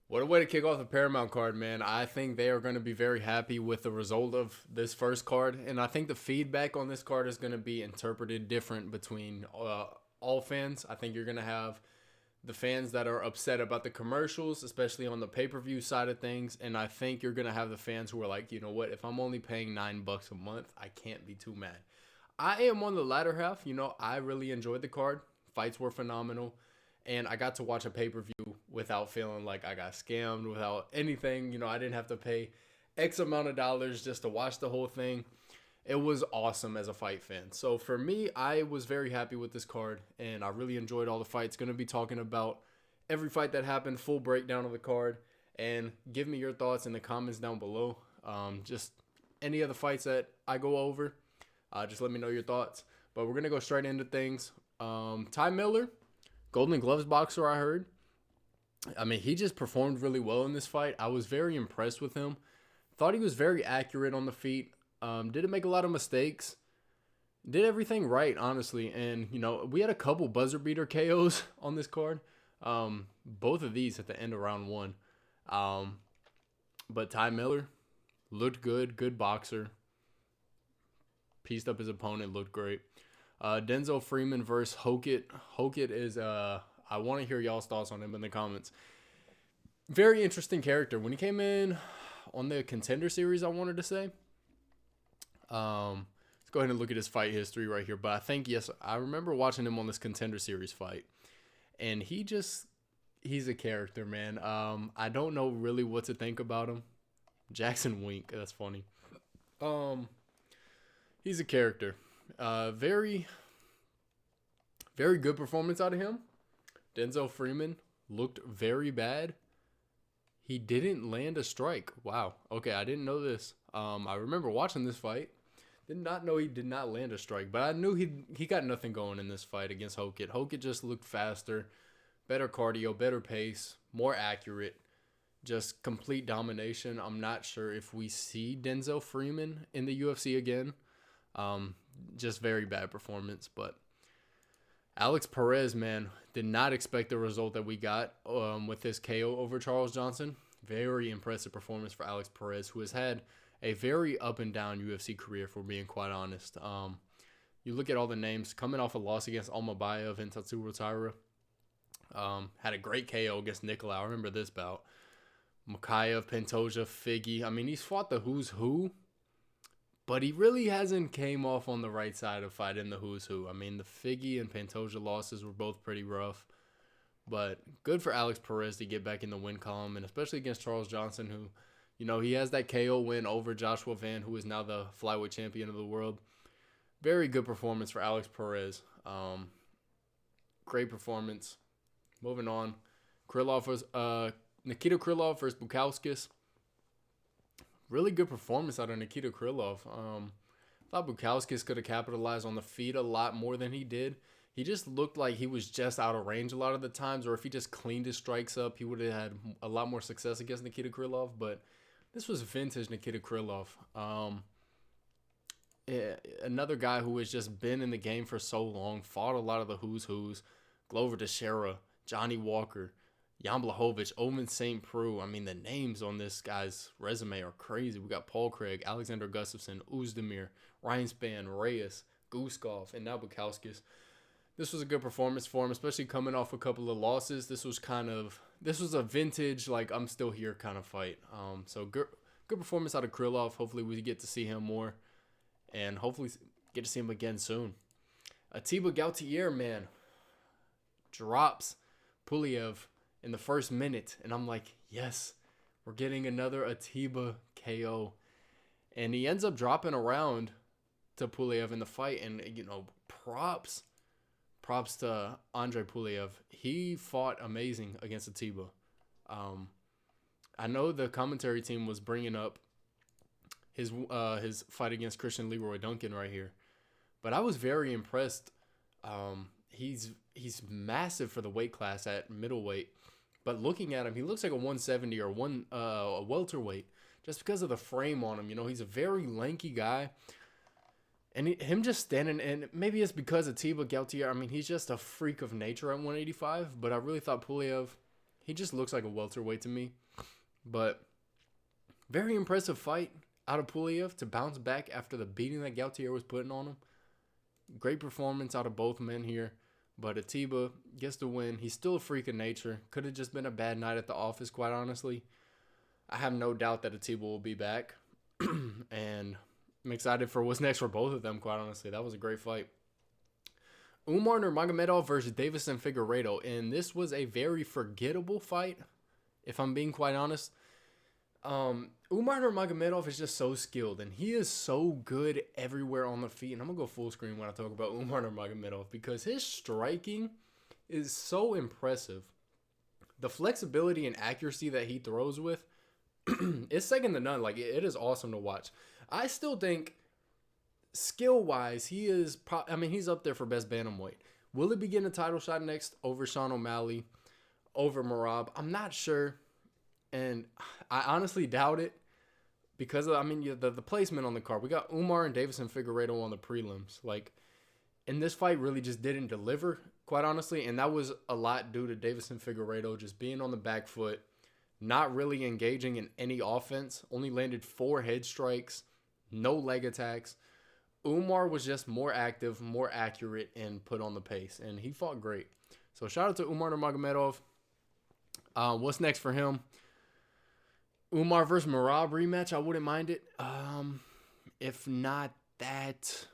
What a way to kick off the Paramount card, man. I think they are going to be very happy with the result of this first card. And I think the feedback on this card is going to be interpreted different between all fans. I think you're going to have the fans that are upset about the commercials, especially on the pay-per-view side of things. And I think you're going to have the fans who are like, you know what, if I'm only paying $9 a month, I can't be too mad. I am on the latter half. I really enjoyed the card. Fights were phenomenal. And I got to watch a pay-per-view without feeling like I got scammed, without anything. I didn't have to pay X amount of dollars just to watch the whole thing. It was awesome as a fight fan. So for me, I was very happy with this card, and I really enjoyed all the fights. Going to be talking about every fight that happened, full breakdown of the card, and give me your thoughts in the comments down below. Just any of the fights that I go over, just let me know your thoughts. But we're going to go straight into things. Ty Miller, Golden Gloves boxer, I heard. I mean, he just performed really well in this fight. I was very impressed with him. Thought he was very accurate on the feet. Didn't make a lot of mistakes. Did everything right, honestly. And, we had a couple buzzer beater KOs on this card. Both of these at the end of round one. But Ty Miller looked good boxer. Pieced up his opponent, looked great. Denzel Freeman versus Hokit. Hokit is, I want to hear y'all's thoughts on him in the comments. Very interesting character. When he came in on the Contender series, I wanted to say. Let's go ahead and look at his fight history right here. But I think, yes, I remember watching him on this Contender series fight. And he's a character, man. I don't know really what to think about him. Jackson Wink, that's funny. He's a character. Very, very good performance out of him. Denzel Freeman looked very bad. He didn't land a strike. Wow. Okay, I didn't know this. I remember watching this fight. Did not know he did not land a strike, but I knew he got nothing going in this fight against Hokit. Hokit just looked faster, better cardio, better pace, more accurate, just complete domination. I'm not sure if we see Denzel Freeman in the UFC again. Just very bad performance, but Alex Perez, man, did not expect the result that we got with this KO over Charles Johnson. Very impressive performance for Alex Perez, who has had a very up and down UFC career, if we're being quite honest. You look at all the names coming off a loss against Almabayev and Tatsuro Taira. Had a great KO against Nicolau. I remember this bout. Bukauskas, Pantoja, Figgy. I mean, he's fought the who's who, but he really hasn't came off on the right side of fighting the who's who. I mean, the Figgy and Pantoja losses were both pretty rough. But good for Alex Perez to get back in the win column, and especially against Charles Johnson, who, he has that KO win over Joshua Van, who is now the flyweight champion of the world. Very good performance for Alex Perez. Great performance. Moving on. Nikita Krylov versus Bukauskas. Really good performance out of Nikita Krylov. Thought Bukauskas could have capitalized on the feet a lot more than he did. He just looked like he was just out of range a lot of the times, or if he just cleaned his strikes up, he would have had a lot more success against Nikita Krylov. But this was vintage Nikita Krylov. Another guy who has just been in the game for so long, fought a lot of the who's who's. Glover Teixeira, Johnny Walker, Jan Blachowicz, Owen St. Preux. I mean, the names on this guy's resume are crazy. We got Paul Craig, Alexander Gustafsson, Uzdemir, Ryan Spann, Reyes, Guskov, and now Bukauskas. This was a good performance for him, especially coming off a couple of losses. This was a vintage, like, I'm still here kind of fight. So good performance out of Krylov. Hopefully we get to see him more, and hopefully get to see him again soon. Ateba Gautier, man, drops Pulyaev in the first minute, and I'm like, yes, we're getting another Ateba KO. And he ends up dropping around to Pulyaev in the fight, and, props to Andrey Pulyaev. He fought amazing against Ateba. I know the commentary team was bringing up his fight against Christian Leroy Duncan right here, but I was very impressed. He's massive for the weight class at middleweight, but looking at him, he looks like a 170 or a welterweight just because of the frame on him. He's a very lanky guy. And him just standing, and maybe it's because of Ateba Gautier. I mean, he's just a freak of nature at 185, but I really thought Pulyaev, He just looks like a welterweight to me. But very impressive fight out of Pulyaev to bounce back after the beating that Gautier was putting on him. Great performance out of both men here. But Ateba gets the win. He's still a freak of nature. Could have just been a bad night at the office, quite honestly. I have no doubt that Ateba will be back. And I'm excited for what's next for both of them, quite honestly. That was a great fight. Umar Nurmagomedov versus Deiveson Figueiredo. And this was a very forgettable fight, if I'm being quite honest. Umar Nurmagomedov is just so skilled, and he is so good everywhere on the feet. And I'm going to go full screen when I talk about Umar Nurmagomedov because his striking is so impressive. The flexibility and accuracy that he throws with is second to none. Like, it is awesome to watch. I still think skill-wise, he is he's up there for best bantamweight. Will he be getting a title shot next over Sean O'Malley, over Merab? I'm not sure. And I honestly doubt it because, the placement on the card. We got Umar and Deiveson Figueiredo on the prelims. And this fight really just didn't deliver, quite honestly. And that was a lot due to Deiveson Figueiredo just being on the back foot, not really engaging in any offense. Only landed 4 head strikes, no leg attacks. Umar was just more active, more accurate, and put on the pace. And he fought great. So shout out to Umar Nurmagomedov. What's next for him? Umar versus Merab rematch, I wouldn't mind it. If not that,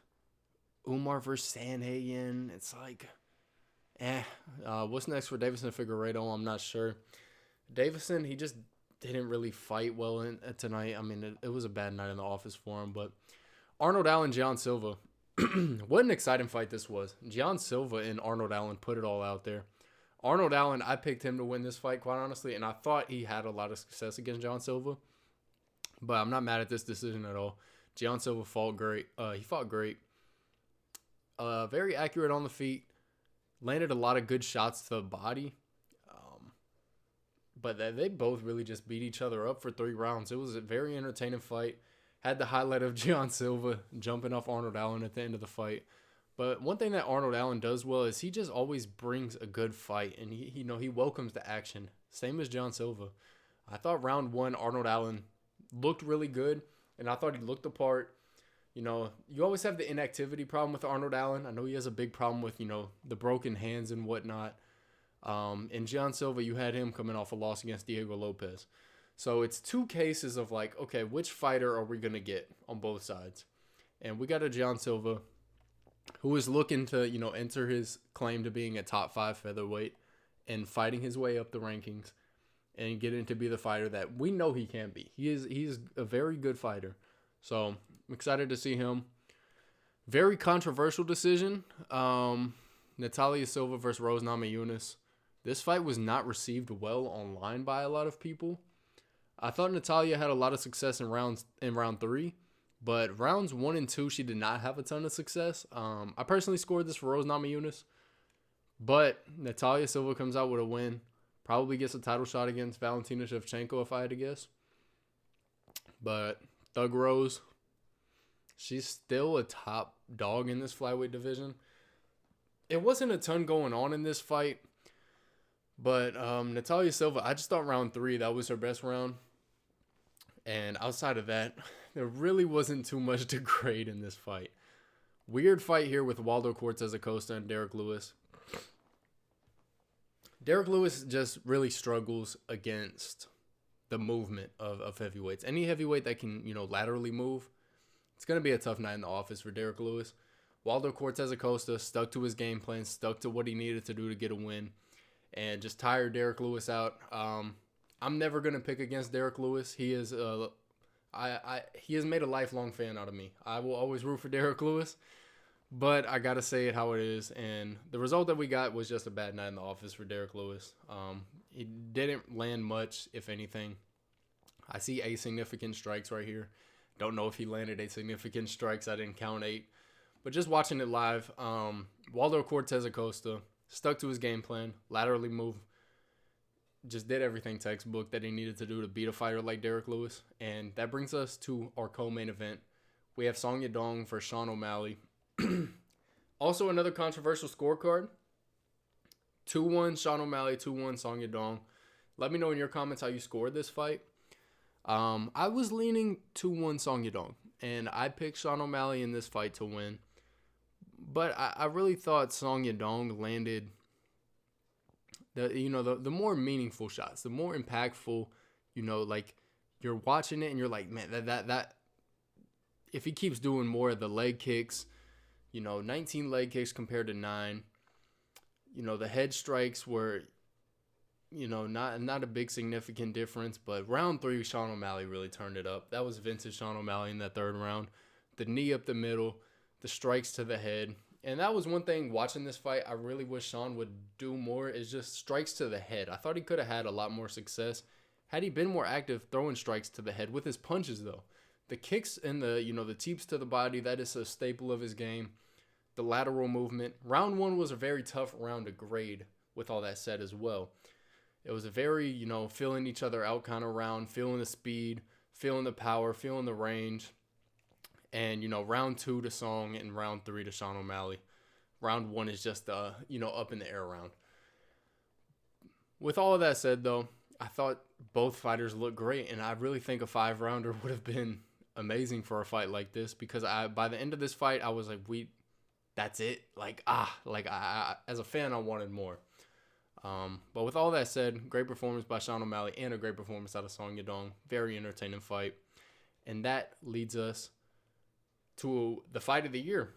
Umar versus Sanhagen, it's like, what's next for Deiveson Figueiredo? I'm not sure. Deiveson, he just didn't really fight well tonight. It was a bad night in the office for him. But Arnold Allen, Gian Silva. What an exciting fight this was. Gian Silva and Arnold Allen put it all out there. Arnold Allen, I picked him to win this fight, quite honestly, and I thought he had a lot of success against Gian Silva. But I'm not mad at this decision at all. Gian Silva fought great. He fought great. Very accurate on the feet. Landed a lot of good shots to the body. But they both really just beat each other up for 3 rounds. It was a very entertaining fight. Had the highlight of Gian Silva jumping off Arnold Allen at the end of the fight. But one thing that Arnold Allen does well is he just always brings a good fight, and he welcomes the action. Same as Gian Silva. I thought round 1, Arnold Allen looked really good, and I thought he looked the part. You always have the inactivity problem with Arnold Allen. I know he has a big problem with, the broken hands and whatnot. And Gian Silva, you had him coming off a loss against Diego Lopez. So it's 2 cases of okay, which fighter are we going to get on both sides? And we got a Gian Silva who is looking to, enter his claim to being a top 5 featherweight and fighting his way up the rankings and getting to be the fighter that we know he can be. He's a very good fighter. So I'm excited to see him. Very controversial decision. Natalia Silva versus Rose Namajunas. This fight was not received well online by a lot of people. I thought Natalia had a lot of success in round 3. But rounds 1 and 2, she did not have a ton of success. I personally scored this for Rose Namajunas. But Natalia Silva comes out with a win. Probably gets a title shot against Valentina Shevchenko, if I had to guess. But Thug Rose, she's still a top dog in this flyweight division. It wasn't a ton going on in this fight. But Natalia Silva, I just thought round 3, that was her best round. And outside of that, there really wasn't too much to grade in this fight. Weird fight here with Waldo Cortes-Acosta and Derrick Lewis. Derrick Lewis just really struggles against the movement of heavyweights. Any heavyweight that can, laterally move, it's going to be a tough night in the office for Derrick Lewis. Waldo Cortes-Acosta stuck to his game plan, stuck to what he needed to do to get a win, and just tired Derrick Lewis out. I'm never going to pick against Derrick Lewis. He is he has made a lifelong fan out of me. I will always root for Derrick Lewis, but I got to say it how it is. And the result that we got was just a bad night in the office for Derrick Lewis. He didn't land much, if anything. I see 8 significant strikes right here. Don't know if he landed 8 significant strikes. I didn't count 8. But just watching it live, Waldo Cortes-Acosta stuck to his game plan, laterally moved, just did everything textbook that he needed to do to beat a fighter like Derrick Lewis. And that brings us to our co-main event. We have Song Yadong versus Sean O'Malley. Also another controversial scorecard. 2-1 Sean O'Malley, 2-1 Song Yadong. Let me know in your comments how you scored this fight. I was leaning 2-1 Song Yadong, and I picked Sean O'Malley in this fight to win. But I really thought Song Yadong landed the more meaningful shots, the more impactful, like you're watching it and you're like, man, that if he keeps doing more of the leg kicks, 19 leg kicks compared to 9, the head strikes were, not a big significant difference, but round 3, Sean O'Malley really turned it up. That was vintage Sean O'Malley in that third round. The knee up the middle, the strikes to the head. And that was one thing watching this fight I really wish Sean would do more, is just strikes to the head. I thought he could have had a lot more success had he been more active throwing strikes to the head with his punches, though. The kicks and the teeps to the body, that is a staple of his game. The lateral movement. Round 1 was a very tough round to grade, with all that said as well. It was a very, feeling each other out kind of round, feeling the speed, feeling the power, feeling the range. And, round 2 to Song and round 3 to Sean O'Malley. Round 1 is just, up in the air round. With all of that said, though, I thought both fighters looked great. And I really think a 5-rounder would have been amazing for a fight like this. Because by the end of this fight, I was like, that's it. I as a fan, I wanted more. But with all that said, great performance by Sean O'Malley and a great performance out of Song Yadong. Very entertaining fight. And that leads us to the fight of the year.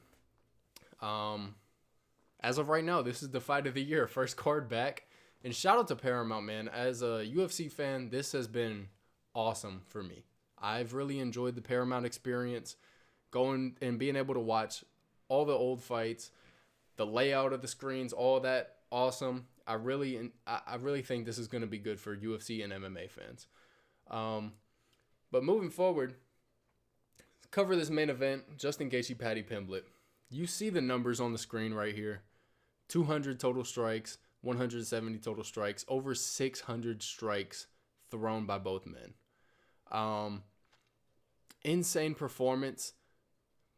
As of right now, this is the fight of the year. First card back. And shout out to Paramount, man. As a UFC fan, this has been awesome for me. I've really enjoyed the Paramount experience. Going and being able to watch all the old fights, the layout of the screens, all that, awesome. I really think this is going to be good for UFC and MMA fans. But moving forward, cover this main event, Justin Gaethje, Paddy Pimblett. You see the numbers on the screen right here. 200 total strikes, 170 total strikes, over 600 strikes thrown by both men. Insane performance.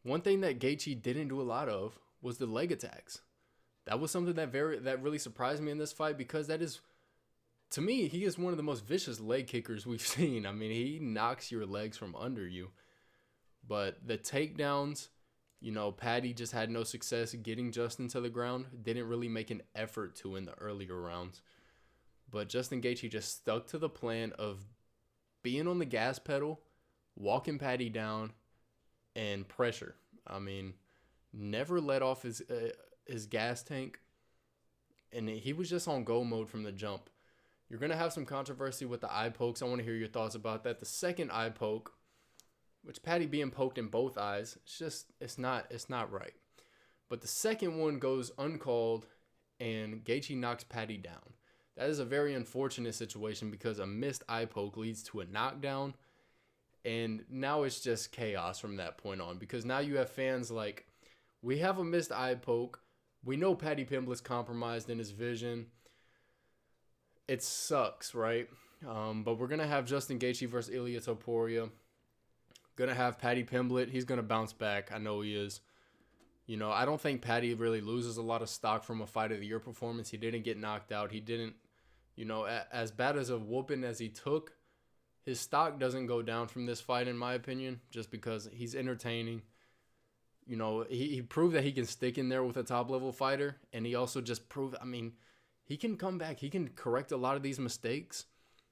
One thing that Gaethje didn't do a lot of was the leg attacks. That was something that really surprised me in this fight, because that is, to me, he is one of the most vicious leg kickers we've seen. I mean, he knocks your legs from under you. But the takedowns, Paddy just had no success getting Justin to the ground. Didn't really make an effort to in the earlier rounds. But Justin Gaethje just stuck to the plan of being on the gas pedal, walking Paddy down, and pressure. I mean, never let off his gas tank. And he was just on go mode from the jump. You're going to have some controversy with the eye pokes. I want to hear your thoughts about that. The second eye poke, which Paddy being poked in both eyes, it's not right. But the second one goes uncalled, and Gaethje knocks Paddy down. That is a very unfortunate situation, because a missed eye poke leads to a knockdown, and now it's just chaos from that point on, because now you have fans like, we have a missed eye poke, we know Paddy Pimblett's compromised in his vision. It sucks, right? But we're going to have Justin Gaethje versus Ilia Topuria. Going to have Paddy Pimblett. He's going to bounce back. I know he is. I don't think Paddy really loses a lot of stock from a fight of the year performance. He didn't get knocked out. He didn't, as bad as a whooping as he took, his stock doesn't go down from this fight, in my opinion, just because he's entertaining. He proved that he can stick in there with a top-level fighter, and he also just proved, he can come back. He can correct a lot of these mistakes.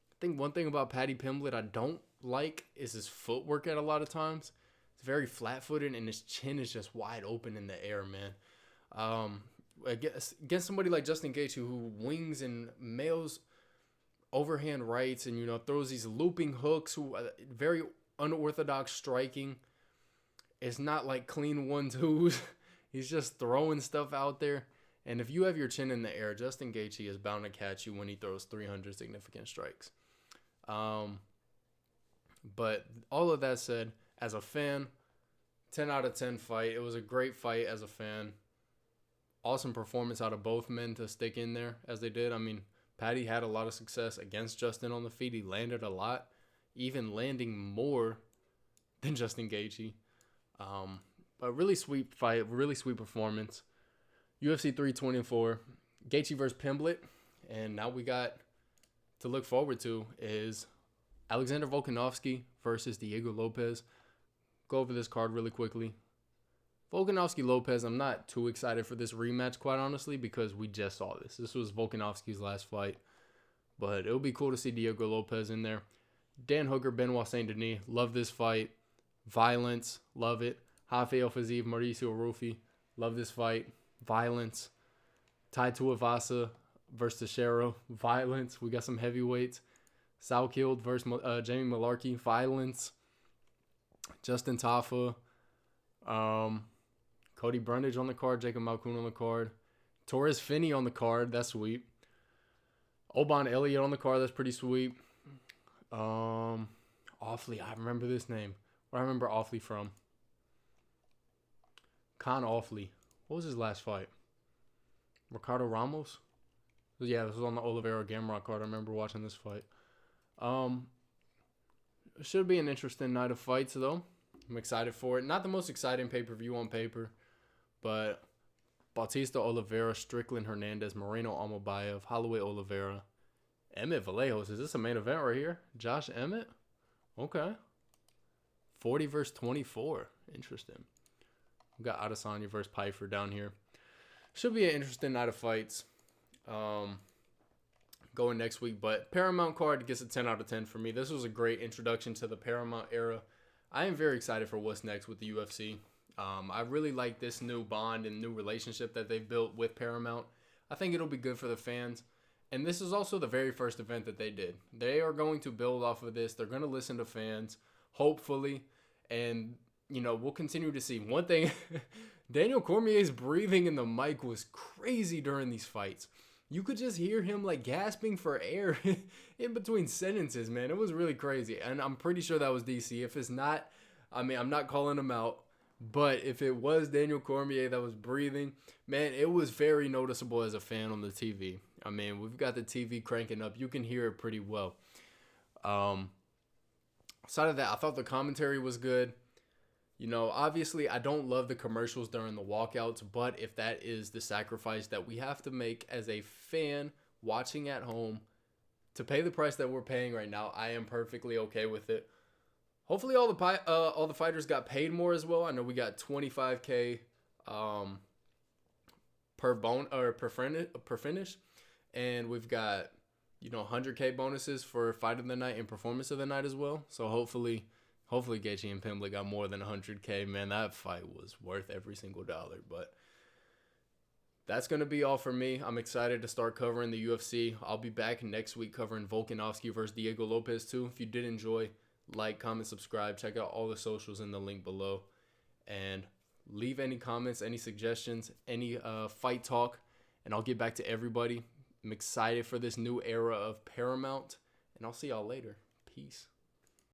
I think one thing about Paddy Pimblett I don't like is his footwork at a lot of times. It's very flat-footed, and his chin is just wide open in the air, man. Against somebody like Justin Gaethje, who wings and mails overhand rights and, throws these looping hooks, who very unorthodox striking. It's not like clean 1-2s. He's just throwing stuff out there. And if you have your chin in the air, Justin Gaethje is bound to catch you when he throws 300 significant strikes. But all of that said, as a fan, 10 out of 10 fight. It was a great fight as a fan. Awesome performance out of both men to stick in there as they did. Paddy had a lot of success against Justin on the feet. He landed a lot, even landing more than Justin Gaethje. But really sweet fight, really sweet performance. UFC 324, Gaethje versus Pimblett, and now we got to look forward to is Alexander Volkanovski versus Diego Lopez. Go over this card really quickly. Volkanovski-Lopez, I'm not too excited for this rematch, quite honestly, because we just saw this. This was Volkanovski's last fight. But it'll be cool to see Diego Lopez in there. Dan Hooker, Benoit Saint Denis, love this fight. Violence, love it. Rafael Fiziev, Mauricio Rufi, love this fight. Violence. Tai Tuivasa versus Teixeira, violence. We got some heavyweights. Salkild versus Jamie Malarkey, violence. Justin Tafa, Cody Brundage on the card, Jacob Malkoun on the card. Torres Finney on the card, that's sweet. Oban Elliott on the card, that's pretty sweet. Awfully, I remember this name. Where I remember Awfully from? Con Awfully. What was his last fight? Ricardo Ramos? Yeah, this was on the Oliveira Gamrot card. I remember watching this fight. It should be an interesting night of fights, though. I'm excited for it. Not the most exciting pay-per-view on paper, but Bautista Oliveira, Strickland Hernandez, Moreno Almobayev, Holloway Oliveira, Emmett Vallejos. Is this a main event right here? Josh Emmett? Okay. 40 versus 24. Interesting. We got Adesanya versus Pyfer down here. Should be an interesting night of fights going next week. But Paramount card gets a 10 out of 10 for me. This was a great introduction to the Paramount era. I am very excited for what's next with the UFC. I really like this new bond and new relationship that they've built with Paramount. I think it'll be good for the fans. And this is also the very first event that they did. They are going to build off of this. They're going to listen to fans, hopefully. And, you know, we'll continue to see. One thing, Daniel Cormier's breathing in the mic was crazy during these fights. You could just hear him, like, gasping for air in between sentences, man. It was really crazy. And I'm pretty sure that was DC. If it's not, I mean, I'm not calling him out. But if it was Daniel Cormier that was breathing, man, it was very noticeable as a fan on the TV. I mean, we've got the TV cranking up. You can hear it pretty well. Aside of that, I thought the commentary was good. You know, obviously, I don't love the commercials during the walkouts, but if that is the sacrifice that we have to make as a fan watching at home to pay the price that we're paying right now, I am perfectly okay with it. Hopefully, all the fighters got paid more as well. I know we got $25K per finish, and we've got, you know, $100K bonuses for fight of the night and performance of the night as well. So hopefully Gaethje and Pimblett got more than $100K. Man, that fight was worth every single dollar. But that's going to be all for me. I'm excited to start covering the UFC. I'll be back next week covering Volkanovski versus Diego Lopez too. If you did enjoy, like, comment, subscribe. Check out all the socials in the link below. And leave any comments, any suggestions, any fight talk, and I'll get back to everybody. I'm excited for this new era of Paramount, and I'll see y'all later. Peace.